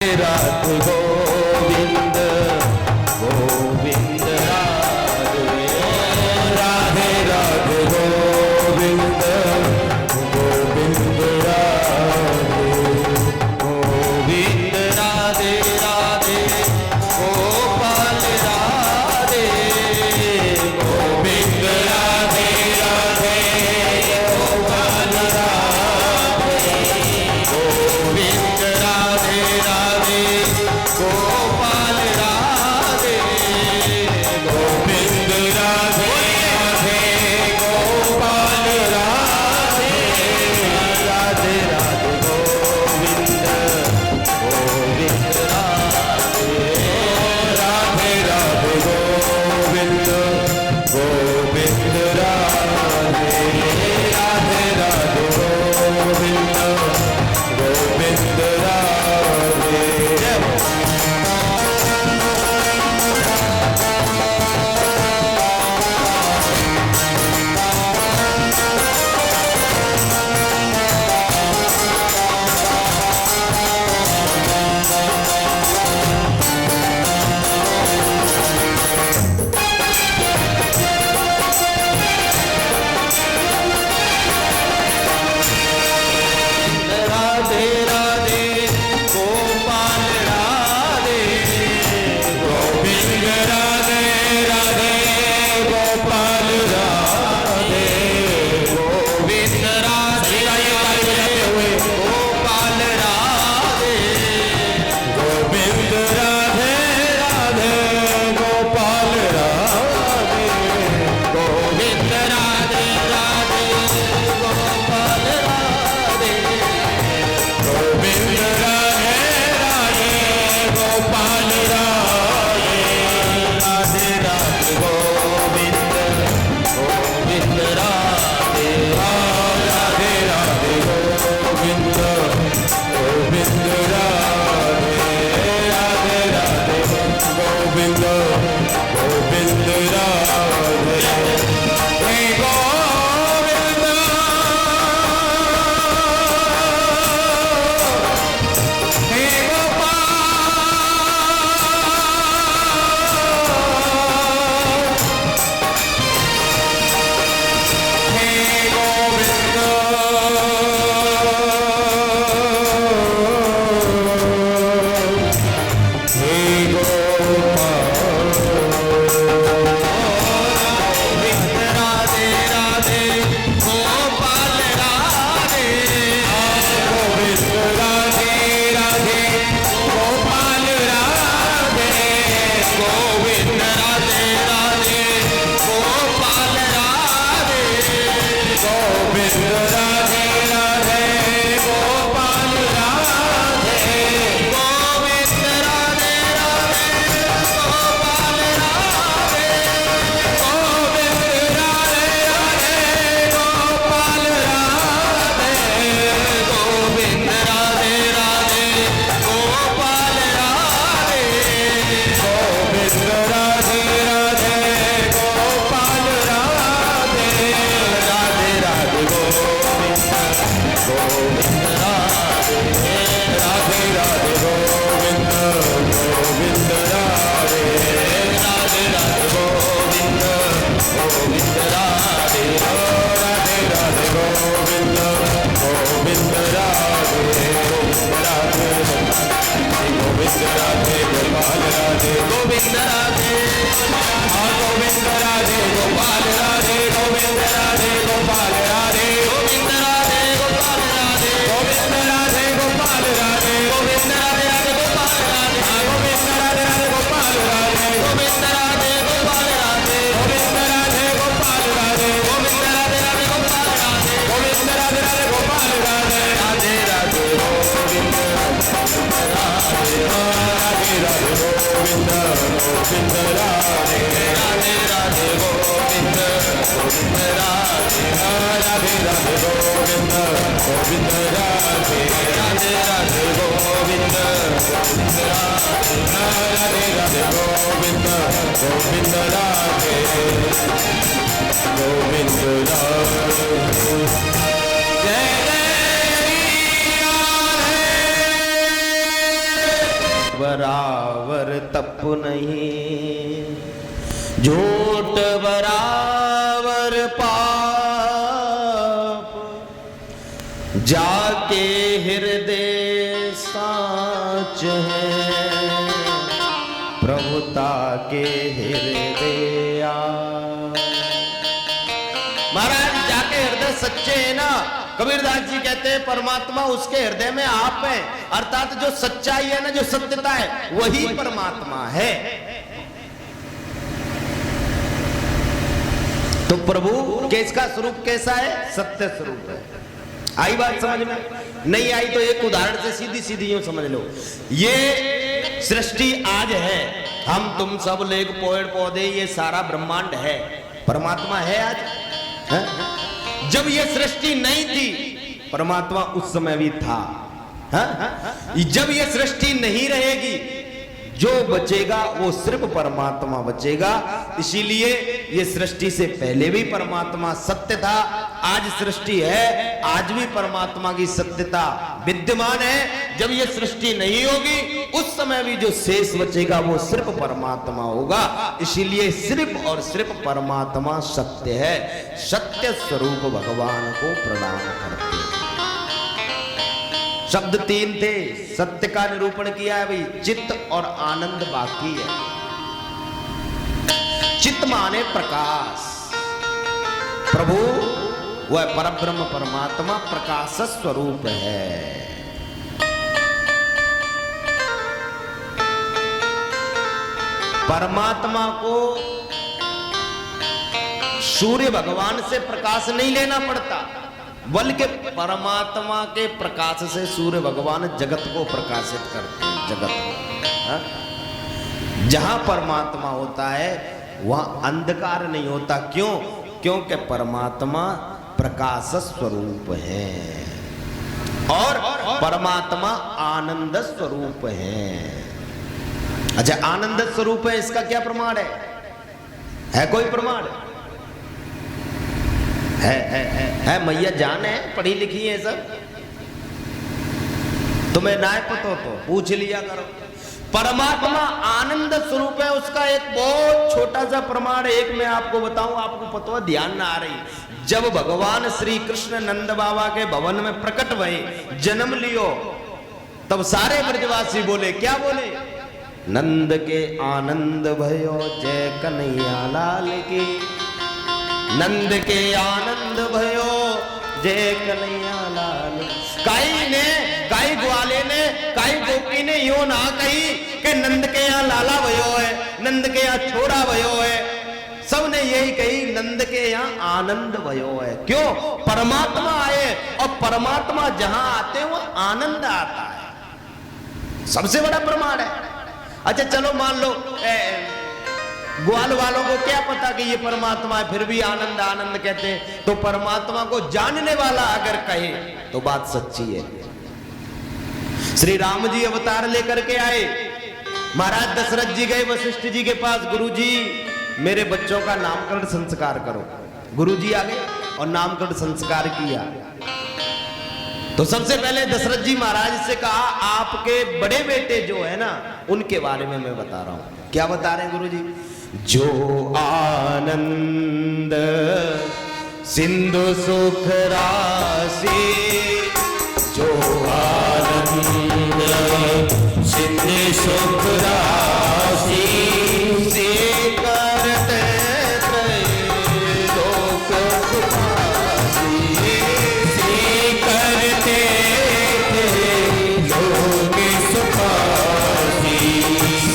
राधे गोविंद गोविंद राधे राधे राधे गोविंद गोविंद राधे गोविंद राधे राधे गोपाल राधे गोविंद राधे राधे गोपाल राधे गोविंद राधे राधे गोपाल राधे गोविंद राधे राधे गोपाल राधे राधे राधे गोविंद गोविंद राधे राधे राधे गोविंद गोविंद राधे राधे राधे गोविंद गोविंद राधे राधे राधे गोपाल राधे गोविंद राधे राधे गोपाल राधे गोविंद राधे राधे गोपाल राधे गोविंद राधे राधे गोपाल राधे गोविंद राधे राधे गोपाल राधे गोविंद राधे राधे गोपाल राधे राधे राधे गोविंद गोविंद राधे राधे राधे गोविंद गोविंद राधे राधे राधे गोविंद गोविंद राधे हे गोविंद हे गोपाल हे गोविंद हे गोपाल गोविंद राधे राधे गोपाल राधे गोविंद राधे राधे गोपाल राधे गोविंद राधे राधे गोपाल राधे गोविंद राधे राधे गोपाल राधे गोविंद राधे राधे गोपाल राधे गोविंद राधे राधे गोपाल राधे गोविंद राधे राधे गोपाल राधे गोविंद राधे राधे गोपाल राधे राधे राधे गोविंद गोविंद राधे राधे राधे गोविंद गोविंद राधे राधे राधे गोविंद गोविंद राधे राधे राधे गोविंद गोविंद राधे गोविंद राधे गोपाल राधे गोविंद राधे गोविंद राधे गोपाल राधे गोविंद राधे गोपाल राधे गोविंद राधे गोपाल राधे गोविंद राधे गोपाल राधे गोविंद राधे राधे गोपाल राधे गोविंद राधे राधे गोपाल राधे गोविंद राधे गोपाल राधे गोविंद राधे गोपाल राधे गोविंद राधे राधे गोपाल राधे गोविंद राधे राधे गोपाल राधे राधे राधे गोविंद राधे राधे राधे गोविंद गोविंद राधे राधे राधे गोविंद गोविंद राधे राधे राधे गोविंद गोविंद राधे राधे राधे गोविंद गोविंद राधे राधे राधे गोविंद गोविंद राधे गोविंद राधे जय जय श्री राधे बराबर तप नहीं, झूठ बराबर पाप, जाके हृदय साच है, प्रभुता के हृदय। महाराज जाके हृदय सच्चे है ना, कबीरदास जी कहते हैं परमात्मा उसके हृदय में आप है, अर्थात जो सच्चाई है ना, जो सत्यता है, वही परमात्मा है। तो प्रभु किसका स्वरूप कैसा है? सत्य स्वरूप है। आई बात समझ में? नहीं आई तो एक उदाहरण से सीधी सीधी यूं समझ लो। ये सृष्टि आज है, हम तुम सब लेग पेड़ पौधे, ये सारा ब्रह्मांड है, परमात्मा है आज है? जब ये सृष्टि नहीं थी परमात्मा उस समय भी था है? जब ये सृष्टि नहीं रहेगी, जो बचेगा वो सिर्फ परमात्मा बचेगा। इसीलिए ये सृष्टि से पहले भी परमात्मा सत्य था, आज सृष्टि है, आज भी परमात्मा की सत्यता विद्यमान है। जब ये सृष्टि नहीं होगी उस समय भी जो शेष बचेगा वो सिर्फ परमात्मा होगा। इसीलिए सिर्फ और सिर्फ परमात्मा सत्य है। सत्य स्वरूप भगवान को प्रणाम करते हैं। शब्द तीन थे, सत्य का निरूपण किया है भाई, चित्त और आनंद बाकी है। चित्त माने प्रकाश, प्रभु वह परब्रह्म परमात्मा प्रकाश स्वरूप है। परमात्मा को सूर्य भगवान से प्रकाश नहीं लेना पड़ता, बल्कि परमात्मा के प्रकाश से सूर्य भगवान जगत को प्रकाशित करते हैं। जगत को जहां परमात्मा होता है वहां अंधकार नहीं होता। क्यों? क्योंकि परमात्मा प्रकाश स्वरूप है और परमात्मा आनंद स्वरूप है। अच्छा, आनंद स्वरूप है, इसका क्या प्रमाण है कोई प्रमाण? है मैया जान है, पढ़ी लिखी है सब, तुम्हें ना पता तो पूछ लिया करो। परमात्मा आनंद स्वरूप है, उसका एक बहुत छोटा सा प्रमाण एक मैं आपको बताऊं, आपको पता है, ध्यान ना आ रही। जब भगवान श्री कृष्ण नंद बाबा के भवन में प्रकट हुए, जन्म लियो, तब सारे ब्रजवासी बोले, क्या बोले? नंद के आनंद भयो जय कन्हैया लाल की, नंद के आनंद भयो जय कन्हैया लाल। काई ग्वाले ने, काई गोपी ने यूं ना कही कि नंद के यहाँ लाला भयो है, नंद के यहाँ छोरा भयो है। सबने यही कही नंद के यहाँ आनंद भयो है। क्यों? परमात्मा आए और परमात्मा जहां आते वो आनंद आता है, सबसे बड़ा प्रमाण है। अच्छा चलो मान लो ग्वाल वालों को क्या पता कि ये परमात्मा है, फिर भी आनंद आनंद कहते हैं। तो परमात्मा को जानने वाला अगर कहे तो बात सच्ची है। श्री राम जी अवतार लेकर के आए, महाराज दशरथ जी गए वशिष्ठ जी के पास, गुरुजी मेरे बच्चों का नामकरण संस्कार करो। गुरुजी आ गए और नामकरण संस्कार किया। तो सबसे पहले दशरथ जी महाराज से कहा, आपके बड़े बेटे जो है ना, उनके बारे में मैं बता रहा हूं। क्या बता रहे हैं गुरुजी? जो आनंद सिंधु सुख राशि, जो आनंद सिंधु सुख राशि, से करते त्रैलोक सुखासी, से करते त्रैलोक सुखासी।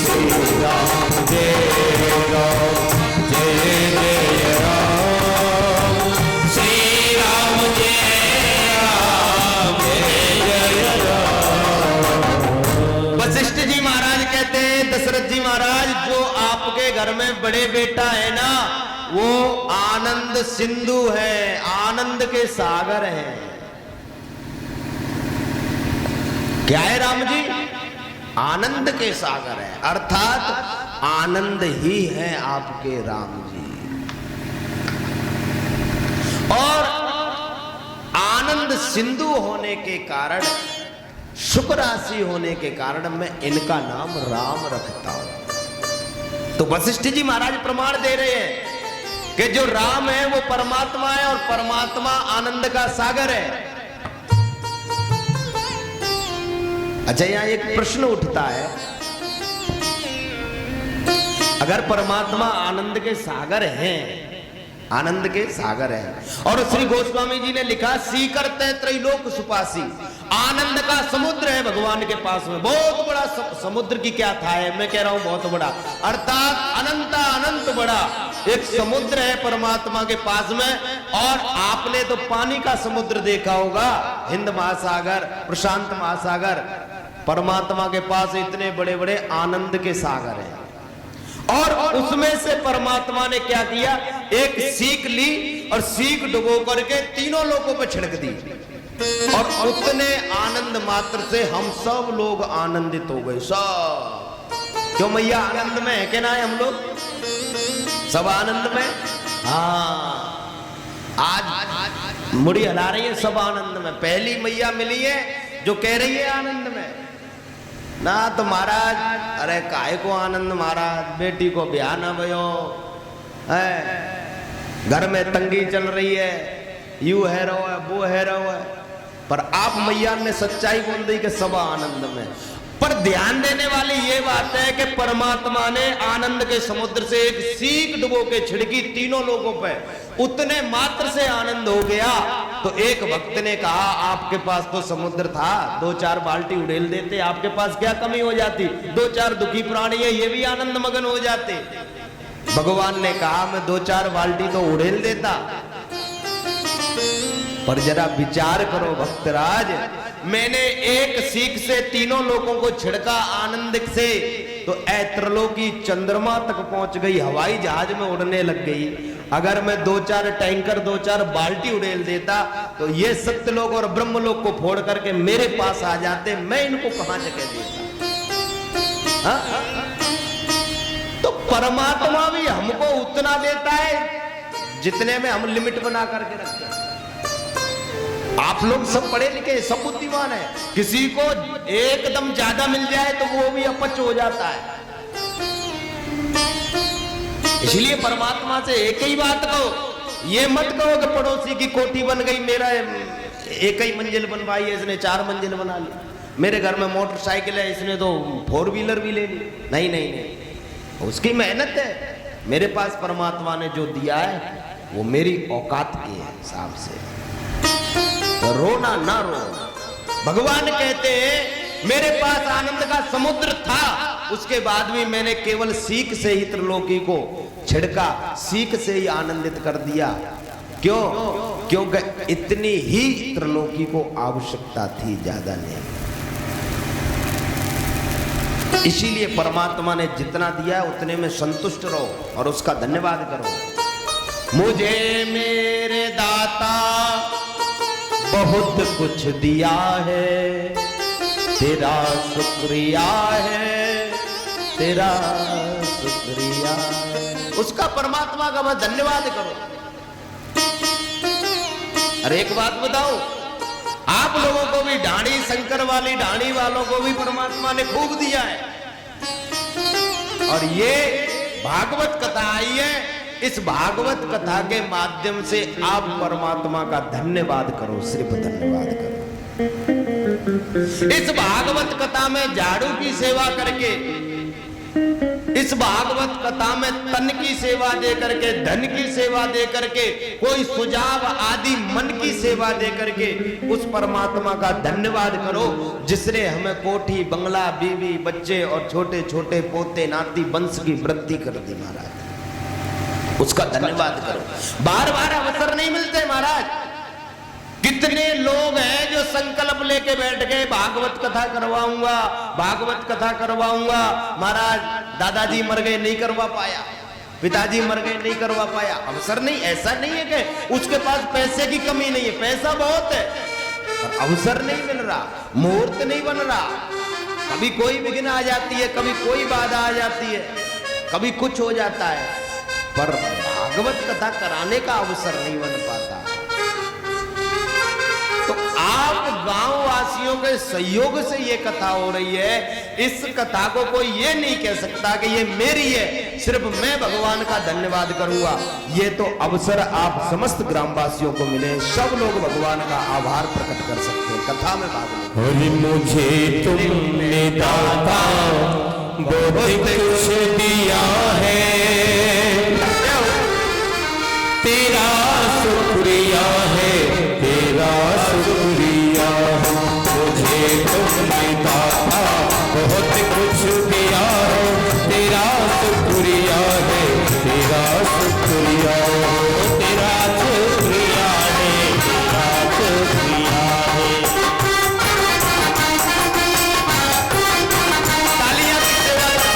श्री राम जय राम जय जय राम, श्री राम जय राम जय जय राम। वशिष्ठ जी महाराज कहते हैं, दशरथ जी महाराज, जो आपके घर में बड़े बेटा है ना, वो आनंद सिंधु है, आनंद के सागर है। क्या है राम जी? आनंद के सागर है, अर्थात आनंद ही है आपके राम जी। और आनंद सिंधु होने के कारण शुक राशि होने के कारण मैं इनका नाम राम रखता हूं। तो वशिष्ठ जी महाराज प्रमाण दे रहे हैं कि जो राम है वो परमात्मा है और परमात्मा आनंद का सागर है। अच्छा, यहां एक प्रश्न उठता है, अगर परमात्मा आनंद के सागर हैं, आनंद के सागर है, और श्री गोस्वामी जी ने लिखा सीकर तय त्रैलोक सुपासी, आनंद का समुद्र है भगवान के पास में, बहुत बड़ा समुद्र की क्या था है, मैं कह रहा हूं बहुत बड़ा, अर्थात अनंत अनंत बड़ा एक समुद्र है परमात्मा के पास में। और आपने तो पानी का समुद्र देखा होगा, हिंद महासागर, प्रशांत महासागर, परमात्मा के पास इतने बड़े बड़े आनंद के सागर हैं। और उसमें से परमात्मा ने क्या किया, एक सीख ली और सीख डुबो करके तीनों लोगों पे छिड़क दी, और उतने आनंद मात्र से हम सब लोग आनंदित हो गए। सब क्यों मैया आनंद में है, क्या ना है, हम लोग सब आनंद में। हाँ, आज मुड़ी हिला रही है, सब आनंद में। पहली मैया मिली है जो कह रही है आनंद में ना। तो महाराज, अरे काहे को आनंद महाराज, बेटी को ब्याह ना भयो है, घर में तंगी चल रही है, यू है रहो है, वो है रहो है, पर आप मैया ने सच्चाई बोल दी कि सब आनंद में। पर ध्यान देने वाली ये बात है कि परमात्मा ने आनंद के समुद्र से एक सीख डुबो के छिड़की तीनों लोगों पे, उतने मात्र से आनंद हो गया। तो एक भक्त ने कहा, आपके पास तो समुद्र था, 2-4 बाल्टी उड़ेल देते, आपके पास क्या कमी हो जाती, 2-4 दुखी प्राणी है ये भी आनंद मगन हो जाते। भगवान ने कहा, मैं 2-4 बाल्टी तो उड़ेल देता, पर जरा विचार करो भक्तराज, मैंने एक सीख से तीनों लोगों को छिड़का आनंद से, तो ऐत्रलोकी चंद्रमा तक पहुंच गई, हवाई जहाज में उड़ने लग गई। अगर मैं 2-4 टैंकर 2-4 बाल्टी उड़ेल देता तो ये सत्यलोक और ब्रह्मलोक को फोड़ करके मेरे पास आ जाते, मैं इनको कहां जगह देता। तो परमात्मा भी हमको उतना देता है जितने में हम लिमिट बना करके रखते हैं। आप लोग सब पढ़े लिखे, सब बुद्धिमान है, किसी को एकदम ज्यादा मिल जाए तो वो भी अपच हो जाता है। इसलिए परमात्मा से एक ही बात कहो, ये मत कहो कि पड़ोसी की कोठी बन गई, मेरा एक ही मंजिल बनवाई है, इसने 4 मंजिल बना ली, मेरे घर में मोटरसाइकिल है, इसने तो 4 व्हीलर भी ले ली। नहीं नहीं नहीं, उसकी मेहनत है, मेरे पास परमात्मा ने जो दिया है वो मेरी औकात के हिसाब से। तो रोना ना रो। भगवान कहते हैं मेरे पास आनंद का समुद्र था, उसके बाद भी मैंने केवल सीख से ही त्रिलोकी को छिड़का, सीख से ही आनंदित कर दिया। क्यों? क्योंकि इतनी ही त्रिलोकी को आवश्यकता थी, ज्यादा नहीं। इसीलिए परमात्मा ने जितना दिया है उतने में संतुष्ट रहो और उसका धन्यवाद करो। मुझे मेरे दाता बहुत कुछ दिया है, तेरा शुक्रिया है, तेरा शुक्रिया है, उसका परमात्मा का मैं धन्यवाद करो। अरे एक बात बताओ, आप लोगों को भी ढाणी, शंकर वाली ढाणी वालों को भी परमात्मा ने खूब दिया है, और ये भागवत कथा आई है, इस भागवत कथा के माध्यम से आप परमात्मा का धन्यवाद करो, सिर्फ धन्यवाद करो। इस भागवत कथा में झाड़ू की सेवा करके, इस भागवत कथा में तन की सेवा दे करके, धन की सेवा दे करके, कोई सुझाव आदि मन की सेवा दे करके उस परमात्मा का धन्यवाद करो जिसने हमें कोठी, बंगला, बीवी, बच्चे और छोटे छोटे पोते नाती वंश की वृद्धि कर दी। महाराज उसका धन्यवाद करो। बार बार अवसर नहीं मिलते महाराज। कितने लोग हैं जो संकल्प लेके बैठ गए, भागवत कथा करवाऊंगा, भागवत कथा करवाऊंगा। महाराज दादाजी मर गए, नहीं करवा पाया, पिताजी मर गए, नहीं करवा पाया। अवसर नहीं, ऐसा नहीं है कि उसके पास पैसे की कमी नहीं है, पैसा बहुत है, पर अवसर नहीं मिल रहा, मुहूर्त नहीं बन रहा। कभी कोई विघ्न आ जाती है, कभी कोई बाधा आ जाती है, कभी कुछ हो जाता है, पर भागवत कथा कराने का अवसर नहीं बन पाता। तो तो आप गांव वासियों के सहयोग से ये कथा हो रही है। इस कथा को कोई ये नहीं कह सकता कि ये मेरी है, सिर्फ मैं भगवान का धन्यवाद करूंगा। ये तो अवसर आप समस्त ग्रामवासियों को मिले, सब लोग भगवान का आभार प्रकट कर सकते हैं। कथा में भाग और मुझे तुमने दाता बहुत कुछ दिया है, तेरा शुक्रिया है, तेरा शुक्रिया है। मुझे तुमने दाता बहुत कुछ दिया है, तेरा शुक्रिया है, तेरा शुक्रिया है, तेरा शुक्रिया है, तेरा शुक्रिया है। तालियां करते हुए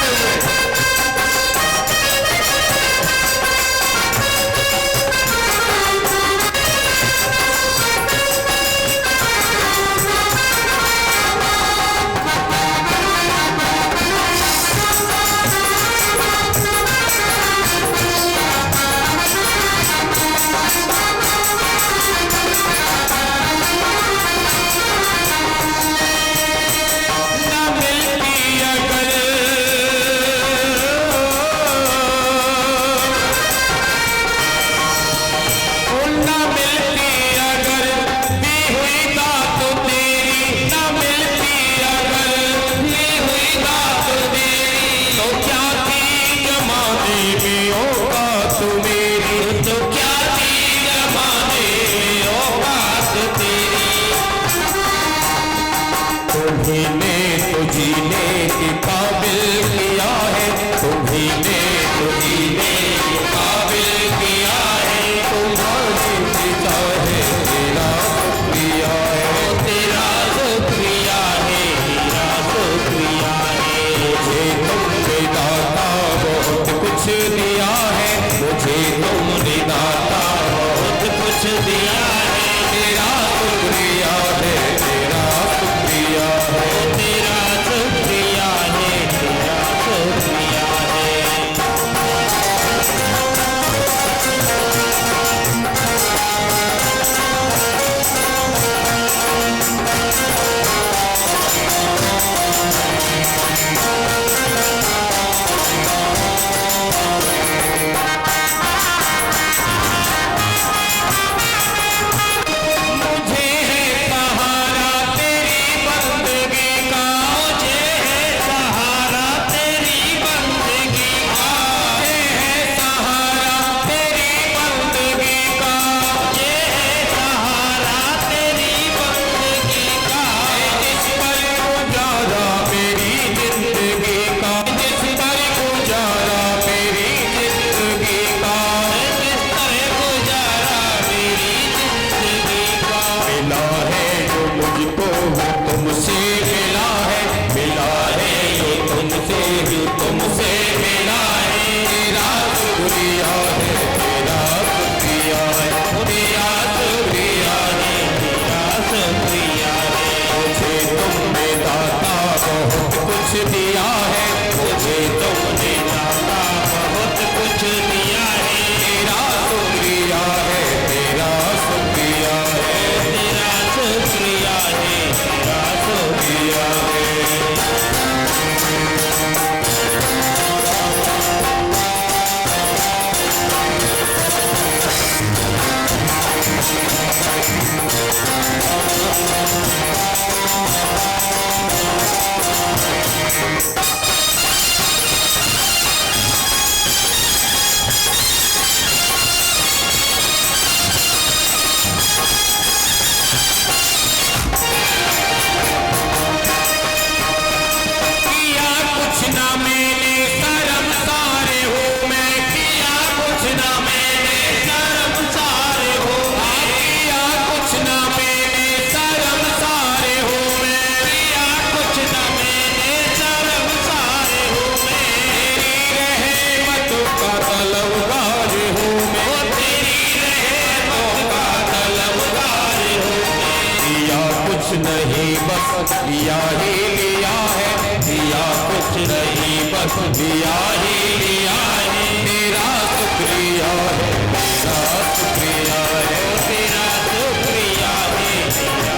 लिया ही लिया है, दिया कुछ नहीं बस लिया ही लिया है। तेरा शुक्रिया है, तेरा शुक्रिया है, तेरा शुक्रिया है, तेरा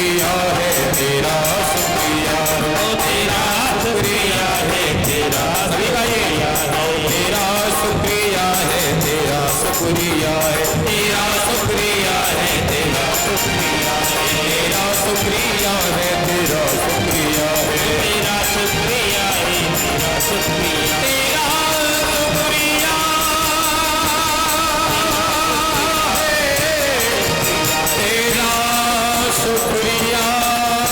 शुक्रिया है तेरा शुक्रिया है तेरा शुक्रिया है तेरा सभी का ये तेरा शुक्रिया है तेरा शुक्रिया है तेरा शुक्रिया है तेरा शुक्रिया है तेरा शुक्रिया है तेरा शुक्रिया है तेरा शुक्रिया है तेरा शुक्रिया तेरा शुक्रिया तेरा शुक्रिया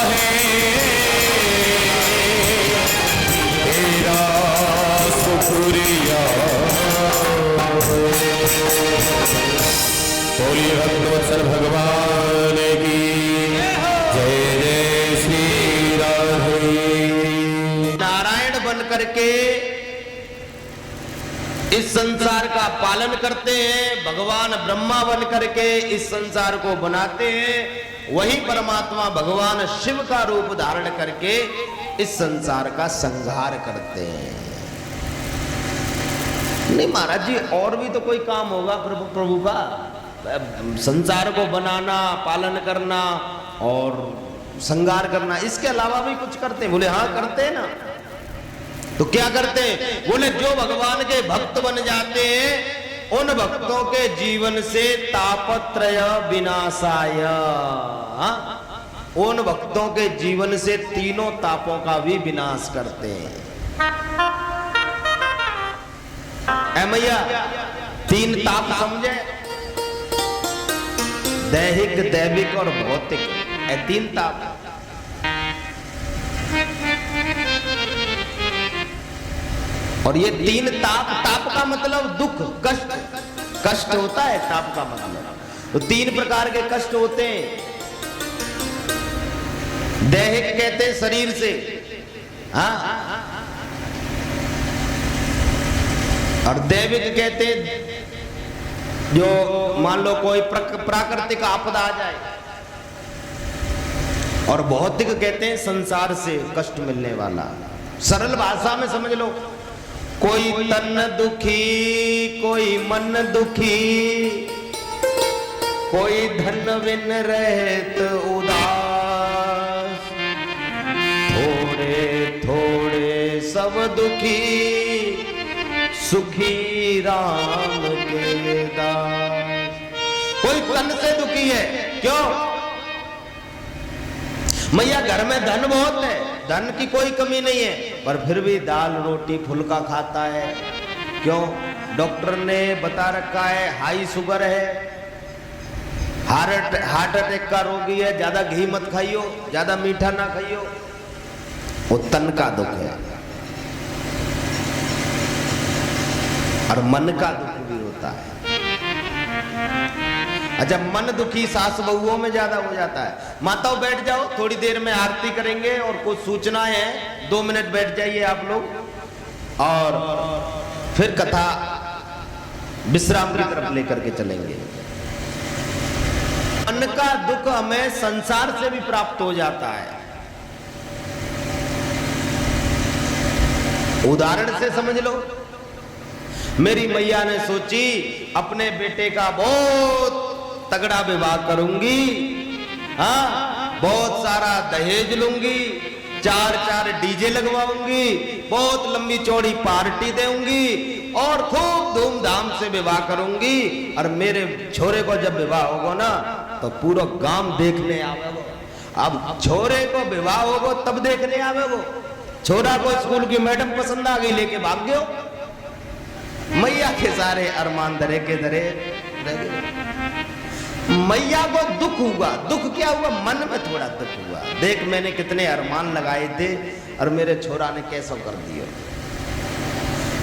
है तेरा शुक्रिया। बोलिए भक्तवत्सल भगवान की जय जय श्री राधे। नारायण बन करके इस संसार का पालन करते हैं, भगवान ब्रह्मा बन करके इस संसार को बनाते हैं, वही परमात्मा भगवान शिव का रूप धारण करके इस संसार का संहार करते हैं। नहीं महाराज जी, और भी तो कोई काम होगा प्रभु का, संसार को बनाना, पालन करना और संहार करना, इसके अलावा भी कुछ करते हैं? बोले हाँ करते हैं ना। तो क्या करते हैं? बोले जो भगवान के भक्त बन जाते हैं उन भक्तों के जीवन से तापत्रय विनाशाय, उन भक्तों के जीवन से तीनों तापों का भी विनाश करते हैं। ऐ मैया, तीन ताप समझे? दैहिक, दैविक और भौतिक, ये तीन ताप। और ये तीन ताप, ताप का मतलब दुख, कष्ट, कष्ट होता है ताप का मतलब। तो तीन प्रकार के कष्ट होते हैं। दैहिक कहते हैं शरीर से, हाँ, और दैविक कहते हैं जो मान लो कोई प्राकृतिक आपदा आ जाए, और भौतिक कहते हैं संसार से कष्ट मिलने वाला। सरल भाषा में समझ लो, कोई तन दुखी, कोई मन दुखी, कोई धन बिन रहत उदास, थोड़े थोड़े सब दुखी, सुखी राम के दास। कोई तन से दुखी है, क्यों? मैया घर में धन बहुत है, धन की कोई कमी नहीं है, पर फिर भी दाल रोटी फुल्का खाता है। क्यों? डॉक्टर ने बता रखा है हाई शुगर है, हार्ट अटैक का रोगी है, ज्यादा घी मत खाइयो, ज्यादा मीठा ना खाइयो। वो तन का दुख है। और मन का दुख भी होता है। अच्छा, मन दुखी सास बहुओं में ज्यादा हो जाता है। माताओं बैठ जाओ, थोड़ी देर में आरती करेंगे और कुछ सूचनाएं हैं, 2 मिनट बैठ जाइए आप लोग, और फिर कथा विश्राम की तरफ लेकर के चलेंगे। मन का दुख हमें संसार से भी प्राप्त हो जाता है। उदाहरण से समझ लो, मेरी मैया ने सोची अपने बेटे का बहुत तगड़ा विवाह करूंगी, हाँ, बहुत सारा दहेज लूंगी, 4 डीजे लगवाऊंगी, बहुत लंबी चौड़ी पार्टी दूंगी और खूब धूमधाम से विवाह करूंगी। और मेरे छोरे को जब विवाह होगा ना तो पूरा गांव देखने आवेगो। अब छोरे को विवाह होगा तब देखने आवेगो। छोरा को स्कूल की मैडम पसंद आ गई, लेके भाग गयो। मैया के सारे अरमान धरे के धरे रह गए। मैया को दुख हुआ। दुख क्या हुआ? मन में थोड़ा दुख हुआ, देख मैंने कितने अरमान लगाए थे और मेरे छोरा ने कैसा कर दिया।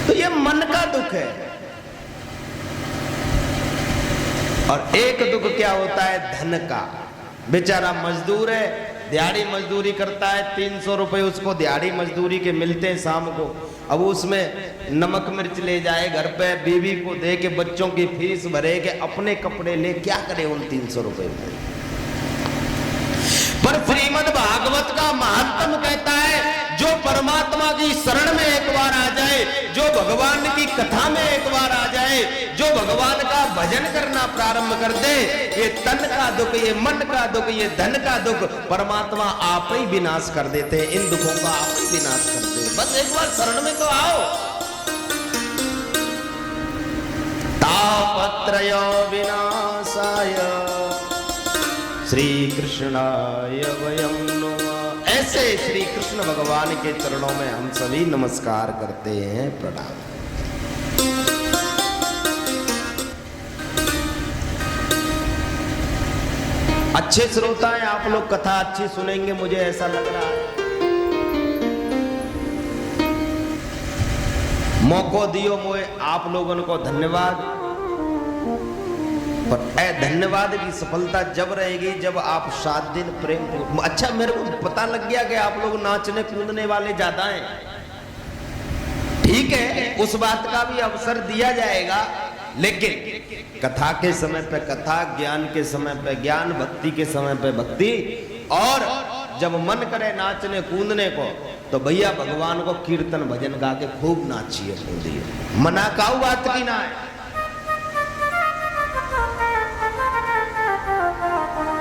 तो ये मन का दुख है। और एक दुख क्या होता है? धन का। बेचारा मजदूर है, दिहाड़ी मजदूरी करता है, 300 रुपए उसको दिहाड़ी मजदूरी के मिलते हैं शाम को। अब उसमें नमक मिर्च ले जाए घर पे, बीवी को दे के, बच्चों की फीस भरे के, अपने कपड़े ले, क्या करे उन 300 रुपए में? पर श्रीमद् भागवत का महात्म कहता है, जो परमात्मा की शरण में एक बार आ जाए, जो भगवान की कथा में एक बार आ जाए, जो भगवान का भजन करना प्रारंभ कर दे, ये तन का दुख, ये मन का दुख, ये धन का दुख परमात्मा आप ही विनाश कर देते हैं। इन दुखों का आप ही विनाश कर दे। बस एक बार शरण में तो आओ। तापत्रय विनाशाय श्री कृष्णाय वयं नमः। ऐसे श्री कृष्ण भगवान के चरणों में हम सभी नमस्कार करते हैं, प्रणाम। अच्छे श्रोता हैं आप लोग, कथा अच्छी सुनेंगे मुझे ऐसा लग रहा है। मौको दियो मोए आप लोगों को धन्यवाद। पर धन्यवाद की सफलता जब रहेगी जब आप 7 दिन प्रेम। अच्छा, मेरे को पता लग गया कि आप लोग नाचने कूदने वाले ज्यादा हैं। ठीक है, उस बात का भी अवसर दिया जाएगा, लेकिन कथा के समय पे कथा, ज्ञान के समय पे ज्ञान, भक्ति के समय पे भक्ति। और जब मन करे नाचने कूदने को तो भैया भगवान को कीर्तन भजन गा के खूब नाचिए कूदिए, मना काऊ बात की ना है।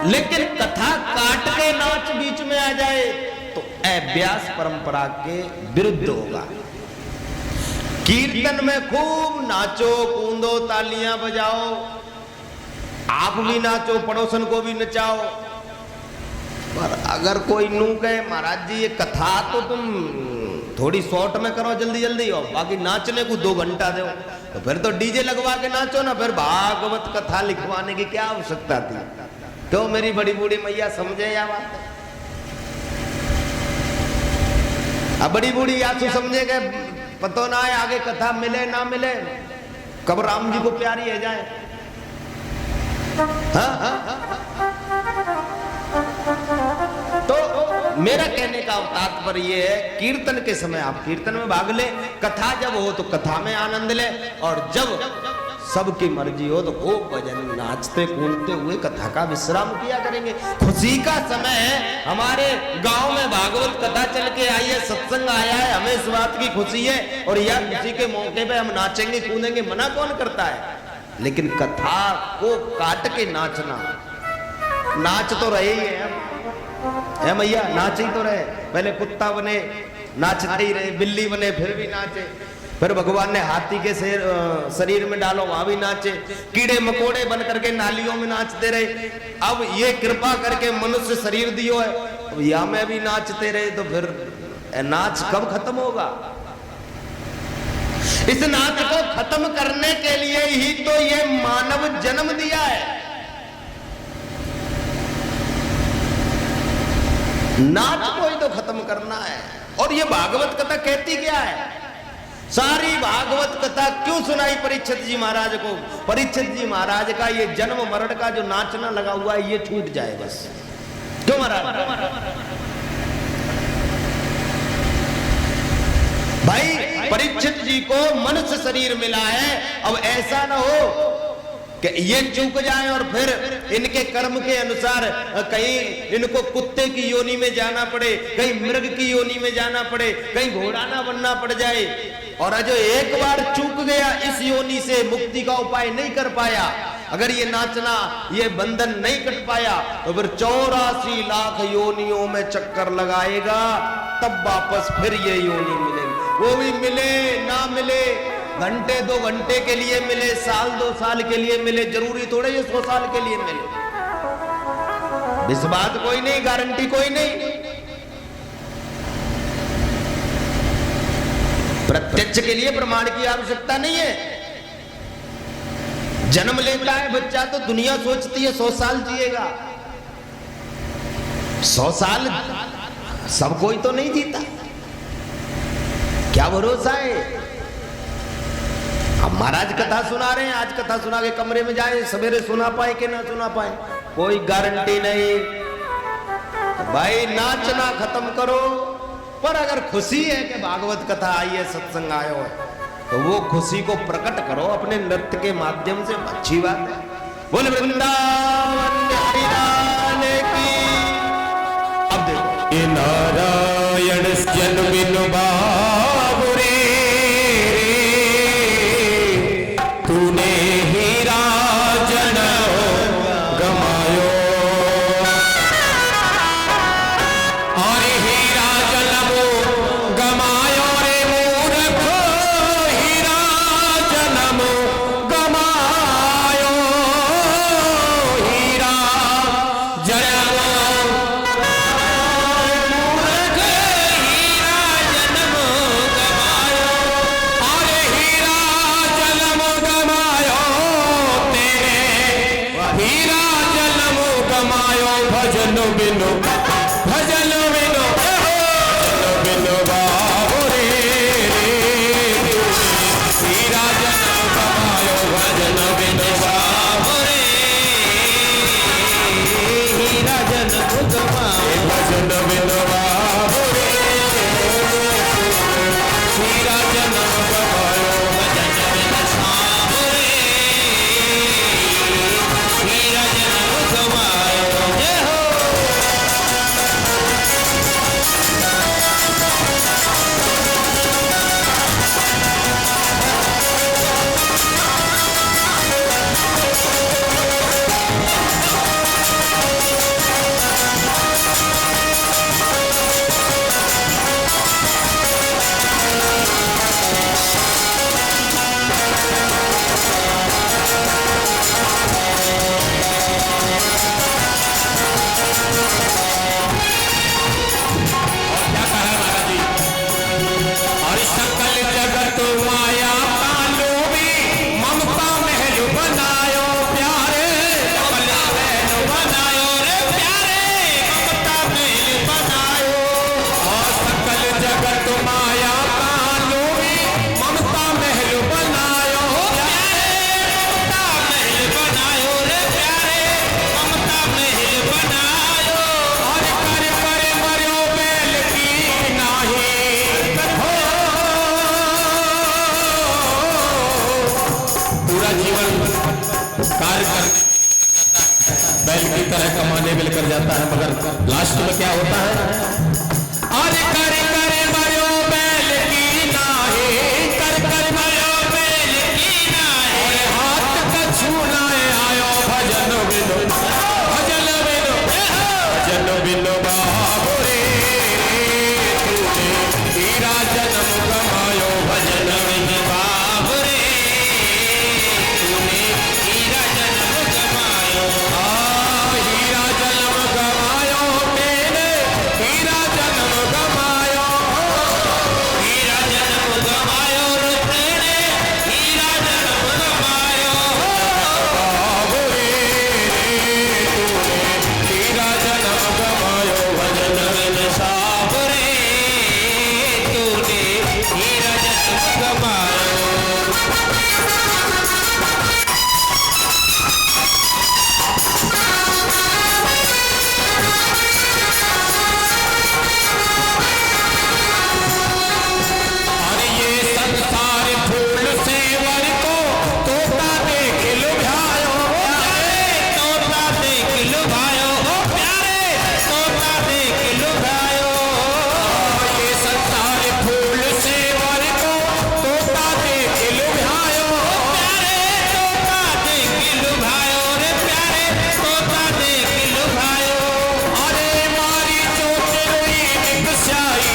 लेकिन कथा काट के नाच बीच में आ जाए तो अभ्यास परंपरा के विरुद्ध होगा। कीर्तन में खूब नाचो कूदो, तालियां बजाओ, आप भी नाचो, पड़ोसन को भी नचाओ। पर अगर कोई नू कहे महाराज जी ये कथा तो तुम थोड़ी शॉर्ट में करो, जल्दी जल्दी हो, बाकी नाचने को 2 घंटा दो, तो फिर तो डीजे लगवा के नाचो ना। फिर भागवत कथा लिखवाने की क्या आवश्यकता थी? क्यों मेरी बड़ी बूढ़ी मैया समझे या बात? अब बड़ी बूढ़ी या तो समझे गए, पतो ना है आगे कथा मिले ना मिले, कब राम जी को प्यारी है जाए। तो मेरा कहने का तात्पर्य ये है, कीर्तन के समय आप कीर्तन में भाग ले, कथा जब हो तो कथा में आनंद ले, और जब सबकी मर्जी हो तो खूब भजन नाचते कूदते हुए कथा का विश्राम किया करेंगे। खुशी का समय है। हमारे गांव में भागवत कथा चल के आई है, सत्संग आया है, हमें इस बात की खुशी है, और यह खुशी के मौके पे हम नाचेंगे कूदेंगे, मना कौन करता है? लेकिन कथा को काट के नाचना, नाच तो रहे ही है मैया, नाच ही तो रहे। पहले कुत्ता बने नाचते ही रहे, बिल्ली बने फिर भी नाचे, फिर भगवान ने हाथी के शरीर में डालो वहां भी नाचे, कीड़े मकोड़े बन करके नालियों में नाचते रहे। अब ये कृपा करके मनुष्य शरीर दियो है, अब या में भी नाचते रहे, तो फिर नाच कब खत्म होगा? इस नाच को खत्म करने के लिए ही तो ये मानव जन्म दिया है। नाच को ही तो खत्म करना है। और ये भागवत कथा कहती क्या है? सारी भागवत कथा क्यों सुनाई परीक्षित जी महाराज को? परीक्षित जी महाराज का ये जन्म मरण का जो नाचना लगा हुआ है ये छूट जाए बस। क्यों महाराज? भाई परीक्षित जी को मनुष्य शरीर मिला है, अब ऐसा ना हो कि ये चूक जाए और फिर इनके कर्म के अनुसार कहीं इनको कुत्ते की योनि में जाना पड़े, कहीं मृग की योनि में जाना पड़े, कहीं घोड़ा ना बनना पड़ जाए। और जो एक बार चूक गया इस योनि से मुक्ति का उपाय नहीं कर पाया, अगर ये नाचना ये बंधन नहीं कट पाया तो फिर 84 लाख योनियों में चक्कर लगाएगा, तब वापस फिर ये योनि मिलेगी। वो भी मिले ना मिले, घंटे 2 घंटे के लिए मिले, साल 2 साल के लिए मिले, जरूरी थोड़े ये 100 साल के लिए मिले। इस बात कोई नहीं, गारंटी कोई नहीं। प्रत्यक्ष के लिए प्रमाण की आवश्यकता नहीं है। जन्म लेता है बच्चा तो दुनिया सोचती है 100 साल जिएगा। 100 साल सब कोई तो नहीं जीता, क्या भरोसा है? अब महाराज कथा सुना रहे हैं, आज कथा सुना के कमरे में जाए, सवेरे सुना पाए कि ना सुना पाए, कोई गारंटी नहीं। तो भाई नाचना खत्म करो, पर अगर खुशी है कि भागवत कथा आई है, सत्संग आयो है, तो वो खुशी को प्रकट करो अपने नृत्य के माध्यम से, अच्छी बात है। बोल वृंदावन बिहारी लाल की। अब देखो नारायण जन बिनु बाबुरे तूने कमाने मिलकर जाता है, मगर लास्ट में क्या होता है? अरे कर कर मरो बैल की नाहे, कर कर मरो बैल की नाहे, और हाथ का छूना आयो भजन बिनो, भजन बिनो, भजन बिनो बाबू रे, तूने हीरा जन्म कमायो, भजन बिनो बाबू रे, तूने हीरा जन्म कमायो, हीरा जन्म कमायो तेरे, हीरा जन्म कमायो, हीरा जन्म कमायो रे तेरे, हीरा जन्म कमायो, बाबू रे तूने हीरा जन्म कमायो, भजन बिन साहब रे तूने हीरा जन्म कमायो। अरे ये संसार फूल सेवर को तोता देख लुभायो, तोता देख लुभायो, प्यारे तोता देख लुभायो, ये संसार फूल सेवर को तोता देख लुभायो, प्यारे तोता देख लुभायो रे, प्यारे तोता देख लुभायो, अरे मारी चोट रोई निकशाई,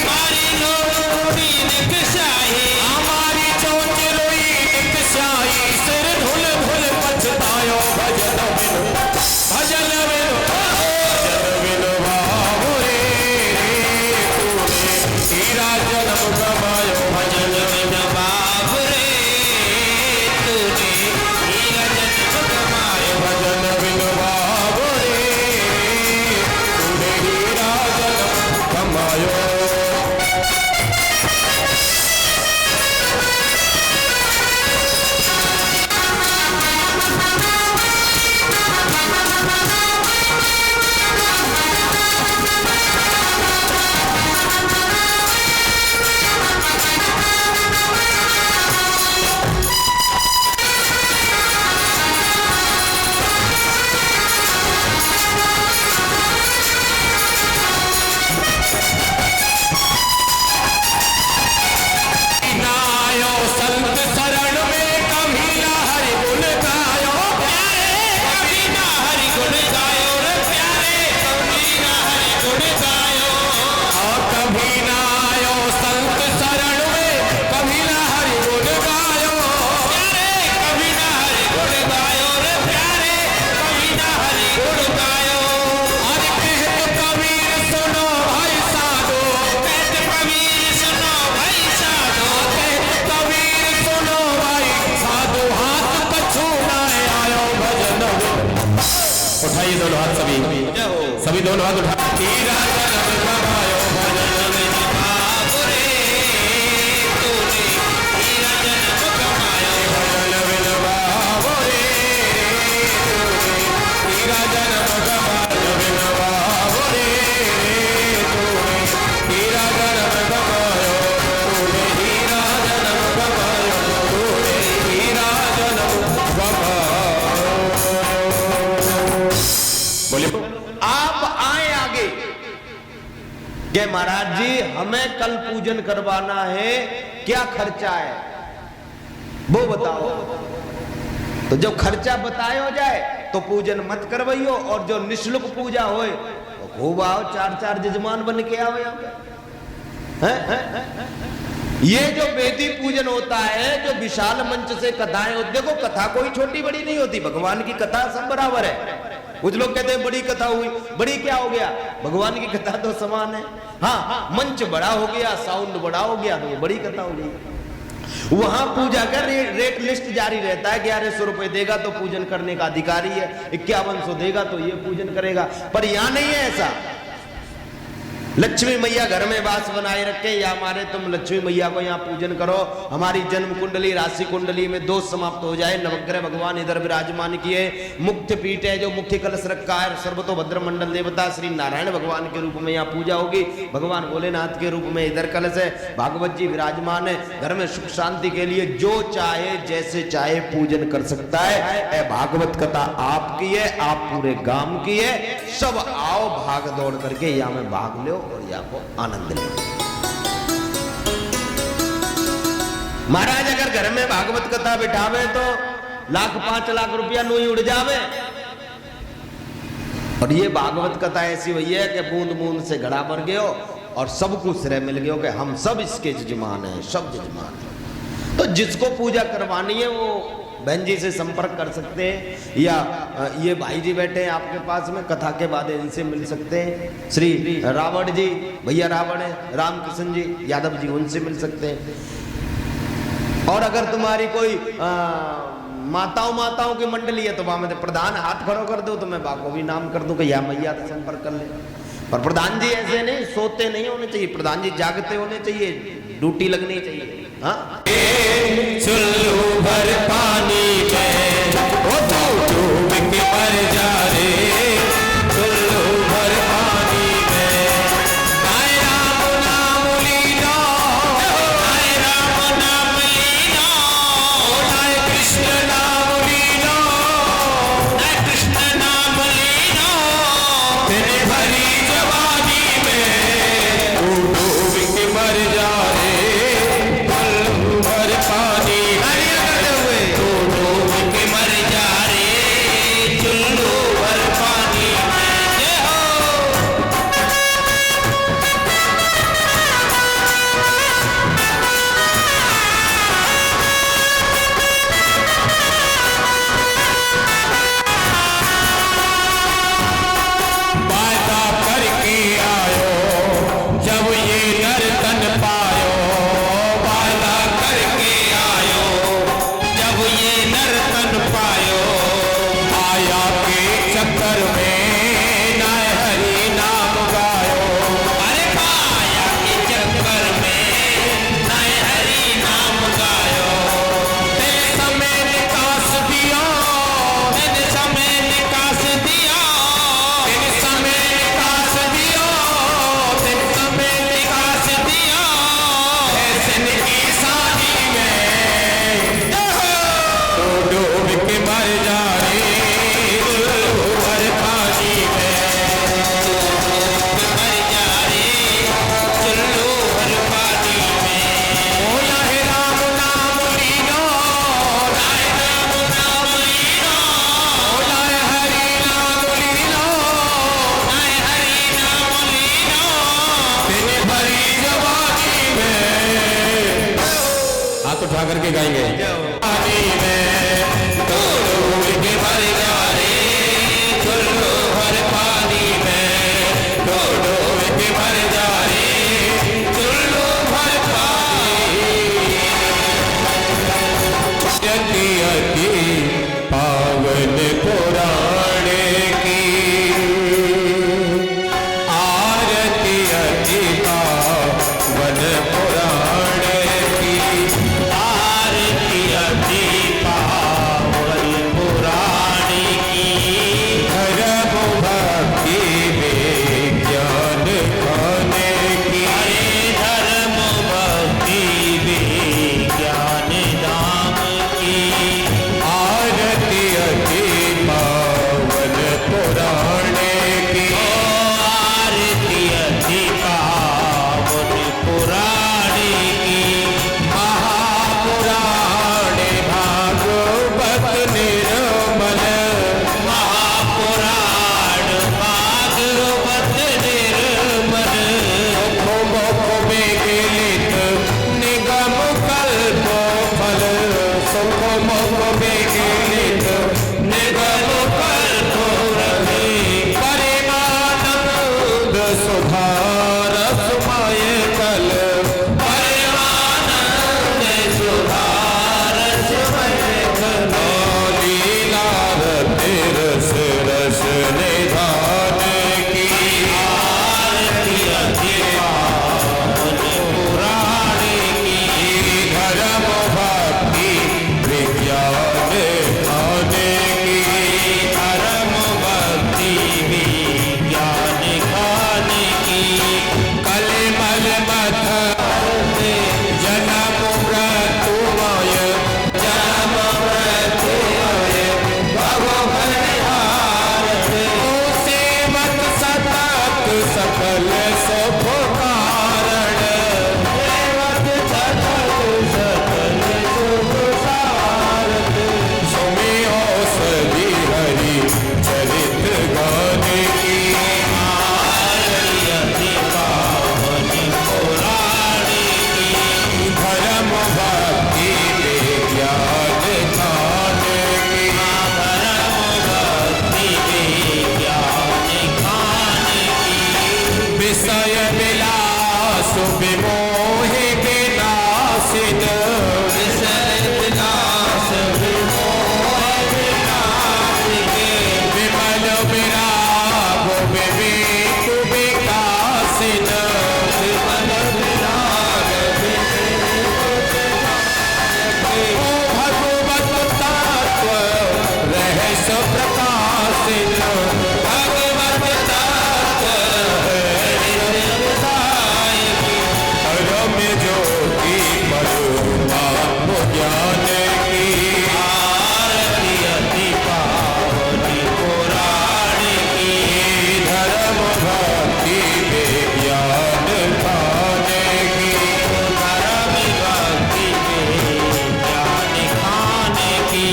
मारी लोरी निकशाई, हमारी चोट रोई निकशाई, सिर धुल धुल पछतायो, भजन बिनो, भजन बिनो, भजन बिनो बाबू रे तूने हीरा जन्म कमायो, भजन बिनो बाबू रे तूने हीरा जन्म कमायो, भजन बिनो बाबू रे तूने हीरा जन्म कमायो। नायो संत शरण में कभी ना हरि गुण गायो, प्यारे कभी ना हरि गुण गायो रे, प्यारे कभी ना हरि गुण गायो, और कभी ना आयो संत शरण में कभी ना हरि गुण गायो, प्यारे कभी ना हरि गुण गायो रे, प्यारे कभी ना हरि गुण गायो, अरे कहत कबीर सुनो भाई साधो, कहत कबीर सुनो भाई साधो, कहत कबीर सुनो भाई साधो, हाथ कछूना आयो भजन बिनो, उठाइए दोनों हाथ सभी दोनों हाथ उठा, हीरा जन्म कमायो, भजन बिनो बाबू रे तूने हीरा जन्म कमायो, भजन बिनो बाबू रे तूने हीरा जन्म कमायो, बिनो बाबू रे तूने हीरा जन्म कमायो, तूने हीरा जन्म कमायो, तूने हीरा जन्म कमायो। बोलिए आप आए आगे कि महाराज जी हमें कल पूजन करवाना है, क्या खर्चा है वो बताओ। तो जब खर्चा बताया जाए तो पूजन मत करवाइयो, और जो निःशुल्क पूजा होए तो खूब आओ, चार चार जजमान बन के आओ यहाँ पे। ये जो वेदी पूजन होता है, जो विशाल मंच से कथाएं होती, देखो कथा कोई छोटी बड़ी नहीं होती, भगवान की कथा सब बराबर है। कुछ लोग कहते हैं बड़ी कथा हुई, बड़ी क्या हो गया, भगवान की कथा तो समान है। हाँ, मंच बड़ा हो गया, साउंड बड़ा हो गया तो बड़ी कथा हो गई। वहां पूजा का रेट लिस्ट जारी रहता है, 1100 रुपए देगा तो पूजन करने का अधिकारी है, 5100 देगा तो ये पूजन करेगा। पर यहां नहीं है ऐसा। लक्ष्मी मैया घर में वास बनाए रखे, या हमारे तुम लक्ष्मी मैया को यहाँ पूजन करो, हमारी जन्म कुंडली राशि कुंडली में दोष समाप्त हो जाए। नवग्रह भगवान इधर विराजमान किए, मुख्य पीठ है जो मुख्य कलश रखा है, सर्वतोभद्र मंडल देवता श्री नारायण भगवान के रूप में यहाँ पूजा होगी। भगवान भोलेनाथ के रूप में इधर कलश है, भागवत जी विराजमान है। घर में सुख शांति के लिए जो चाहे जैसे चाहे पूजन कर सकता है। भागवत कथा आपकी है, आप पूरे गांव की है, सब आओ भाग दौड़ करके यहाँ में भाग लो और यहाँ को आनंद लो। महाराज अगर घर में भागवत कथा बिठावे तो 1,00,000 5 लाख रुपया नू ही उड़ जावे। और ये भागवत कथा ऐसी हुई है कि बूंद बूंद से घड़ा भर गयो और सबको श्रेय मिल गयो कि हम सब इसके जजमान हैं, सब जजमान हैं। तो जिसको पूजा करवानी है वो बहन जी से संपर्क कर सकते हैं, या ये भाई जी बैठे हैं आपके पास में, कथा के बाद इनसे मिल सकते हैं। श्री रावण जी, भैया रावण है, रामकृष्ण जी यादव जी, उनसे मिल सकते हैं। और अगर तुम्हारी कोई माताओं की मंडली है तो वहां में प्रधान हाथ खड़ो कर दो तो मैं बाको भी नाम कर दूं कि या मैया से संपर्क कर ले। पर प्रधान जी ऐसे नहीं, सोते नहीं होने चाहिए, प्रधान जी जागते होने चाहिए, ड्यूटी लगनी चाहिए। हाँ, चुल्लू भर पानी में वो डूब के मर जा रे, चुल्लू भर पानी में। हाय राम नाम लीनो, हाय राम नाम लीनो, हाय कृष्ण नाम लीनो, हाय कृष्ण नाम लीनो। तेरे भरी जवानी में तू डूब के मर जा रे, पानी करते हुए तो डूब के मर जा रे, चुल्लू भर पानी में हो। वादा करके आयो जब ये नर्तन पायो, वादा करके आयो जब ये नर्तन पायो। आया के चक्कर में ना हरि नाम गायो, अरे माया के चक्कर में ना हरि नाम गायो। तेरे समय निकास दिया, तेरे समय निकास दिया, तेरे समय निकास दिया, तेरे समय निकास दिया। ऐसे की शादी में तो डूब के मर जा रे, चुल्लू भर पानी में मर जा रे, चुल्लू भर पानी में। ओ लाहे राम नाम लीनो, लाहे राम नाम लीनो, ओ लाहे हरि नाम लीनो, लाहे हरि नाम लीनो। तेरे भरी जवानी में हाथ उठा करके गाएंगे, पानी में तो डूब के मर जा रे, चुल्लू भर पानी में तो डूब के मर जा रे, चुल्लू भर पानी। अति अति पावन पुराण की आरती, अति पावन पुराण की आरती, विमोहि विनाशिन विषय विनाश विमोह विनाशिके विमल विराग विवेक विकासिन विमल विराग ओ भगवत तत्व रहस्य प्रकाशिन भगवत तत्व रम्य ज्योति मधुआत्म ज्ञान की आरती अति पावनी पुराण की धर्म भक्ति विज्ञान खाने की धर्म भक्ति के ज्ञान खाने की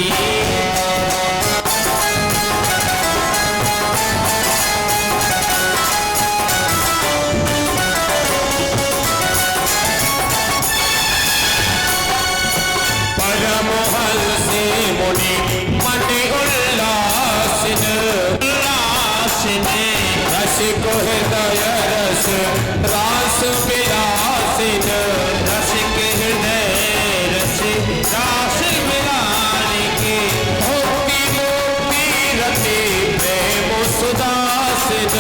परमहंसी मुनि मणि उल्लासिन उल्लासिने रसिक हृदय रस रास विलासिन रसिक हृदय रसि रास मिलाने के भक्ति मुक्ति रति प्रेम सुदासिन